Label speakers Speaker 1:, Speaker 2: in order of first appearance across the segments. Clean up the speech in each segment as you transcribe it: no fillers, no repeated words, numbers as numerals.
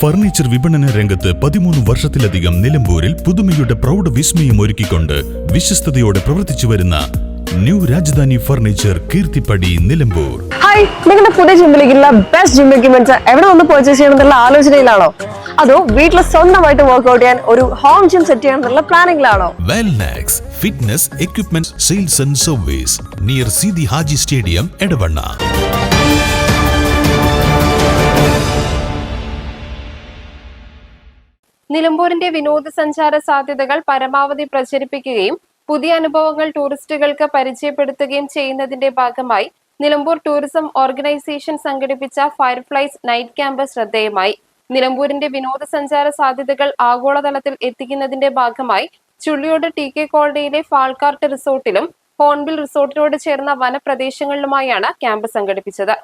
Speaker 1: Furniture വിപണന രംഗത്ത് 13 വർഷത്തിലധികം നിലമ്പൂരിൽ പുതുമയുടെ പ്രൗഢ വിസ്മയം ഒരുക്കിക്കൊണ്ട് വിശ്വസ്തയോടെ പ്രവർത്തിച്ചു വരുന്ന new Rajadhani furniture Keerthippadi Nilambur.
Speaker 2: Hi, നിങ്ങളുടെ പുതിയ ജിമ്മിലേക്കുള്ള ബെസ്റ്റ് ജിം എക്യുപ്മെന്റ്സ് എവിടെ വന്ന് പർച്ചേസ് ചെയ്യണമെന്നുള്ള ആലോചനയിലാണോ? അതോ വീട്ടിൽ സ്വന്തമായിട്ട് വർക്ക്ഔട്ട് ചെയ്യാൻ ഒരു ഹോം ജിം സെറ്റ് ചെയ്യാനുള്ള പ്ലാനിംഗിലാണോ?
Speaker 1: Wellnex fitness equipment sales and service near Sidi Haji stadium Edavanna.
Speaker 3: നിലമ്പൂരിന്റെ വിനോദസഞ്ചാര സാധ്യതകൾ പരമാവധി പ്രചരിപ്പിക്കുകയും പുതിയ അനുഭവങ്ങൾ ടൂറിസ്റ്റുകൾക്ക് പരിചയപ്പെടുത്തുകയും ചെയ്യുന്നതിന്റെ ഭാഗമായി നിലമ്പൂർ ടൂറിസം ഓർഗനൈസേഷൻ സംഘടിപ്പിച്ച ഫയർഫ്ലൈസ് നൈറ്റ് ക്യാമ്പ് ശ്രദ്ധേയമായി. നിലമ്പൂരിന്റെ വിനോദസഞ്ചാര സാധ്യതകൾ ആഗോളതലത്തിൽ എത്തിക്കുന്നതിന്റെ ഭാഗമായി ചുള്ളിയോട് TK കോളനിയിലെ ഫാൾക്കാർട്ട് റിസോർട്ടിലും ഹോൺബിൽ റിസോർട്ടിനോട് ചേർന്ന വനപ്രദേശങ്ങളിലുമായാണ് ക്യാമ്പ് സംഘടിപ്പിച്ചത്.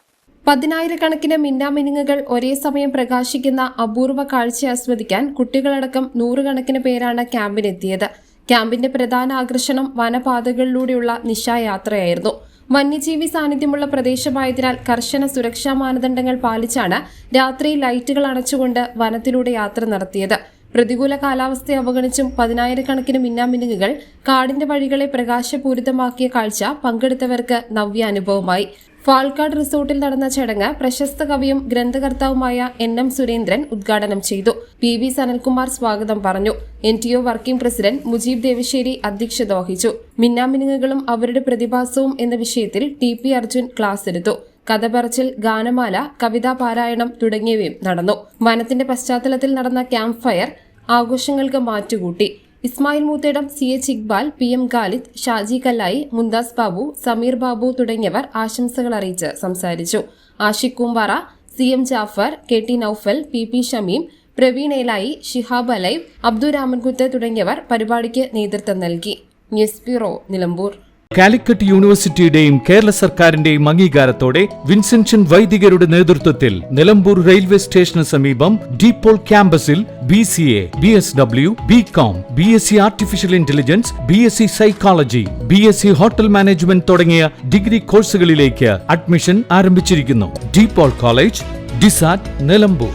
Speaker 3: 10,000-കണക്കിന് മിന്നാമിനുങ്ങുകൾ ഒരേ സമയം പ്രകാശിക്കുന്ന അപൂർവ കാഴ്ച ആസ്വദിക്കാൻ കുട്ടികളടക്കം 100-കണക്കിന് പേരാണ് ക്യാമ്പിനെത്തിയത്. ക്യാമ്പിന്റെ പ്രധാന ആകർഷണം വനപാതകളിലൂടെയുള്ള നിശായാത്രയായിരുന്നു. വന്യജീവി സാന്നിധ്യമുള്ള പ്രദേശമായതിനാൽ കർശന സുരക്ഷാ മാനദണ്ഡങ്ങൾ പാലിച്ചാണ് രാത്രി ലൈറ്റുകൾ അണച്ചുകൊണ്ട് വനത്തിലൂടെ യാത്ര നടത്തിയത്. പ്രതികൂല കാലാവസ്ഥയെ അവഗണിച്ചും 10,000-കണക്കിന് മിന്നാമിനുങ്ങുകൾ കാടിന്റെ വഴികളെ പ്രകാശപൂരിതമാക്കിയ കാഴ്ച പങ്കെടുത്തവർക്ക് നവ്യാനുഭവമായി. ഫാൾക്കാട് റിസോർട്ടിൽ നടന്ന ചടങ്ങ് പ്രശസ്ത കവിയും ഗ്രന്ഥകർത്താവുമായ NM സുരേന്ദ്രൻ ഉദ്ഘാടനം ചെയ്തു. PV സനൽകുമാർ സ്വാഗതം പറഞ്ഞു. NTO working president Mujeeb Devassery അധ്യക്ഷത വഹിച്ചു. മിന്നാമിനുങ്ങുകളും അവരുടെ പ്രതിഭാസവും എന്ന വിഷയത്തിൽ TP അർജുൻ ക്ലാസ് എടുത്തു. കഥ പറച്ചിൽ, ഗാനമാല, കവിതാ പാരായണം തുടങ്ങിയവയും നടന്നു. വനത്തിന്റെ പശ്ചാത്തലത്തിൽ നടന്ന ക്യാമ്പ് ഫയർ ആഘോഷങ്ങൾക്ക് മാറ്റുകൂട്ടി. ഇസ്മായിൽ മൂത്തേടം, CH ഇക്ബാൽ, PM ഖാലിദ്, ഷാജി കല്ലായി, മുന്താസ് ബാബു, സമീർ ബാബു തുടങ്ങിയവർ ആശംസകൾ അറിയിച്ച് സംസാരിച്ചു. Ashiq Koombara, CM Jafar, KT Noufal, PP Shameem, Praveen Elayi, Shihab അലൈവ്, അബ്ദുറാമൻകുത്ത് തുടങ്ങിയവർ പരിപാടിക്ക് നേതൃത്വം നൽകി. News bureau, Nilambur.
Speaker 4: കാലിക്കറ്റ് യൂണിവേഴ്സിറ്റിയുടെയും കേരള സർക്കാരിന്റെയും അംഗീകാരത്തോടെ വിൻസെൻഷൻ വൈദികരുടെ നേതൃത്വത്തിൽ നിലമ്പൂർ റെയിൽവേ സ്റ്റേഷന് സമീപം ഡീപോൾ ക്യാമ്പസിൽ BCA, BSW, BCom, BSc artificial intelligence, BSc psychology, BSc hotel management തുടങ്ങിയ ഡിഗ്രി കോഴ്സുകളിലേക്ക് അഡ്മിഷൻ ആരംഭിച്ചിരിക്കുന്നു. DePaul college, DISAT, Nilambur.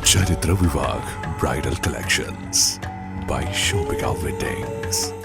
Speaker 5: Charitra Vivag Bridal Collections by Shobhika Weddings.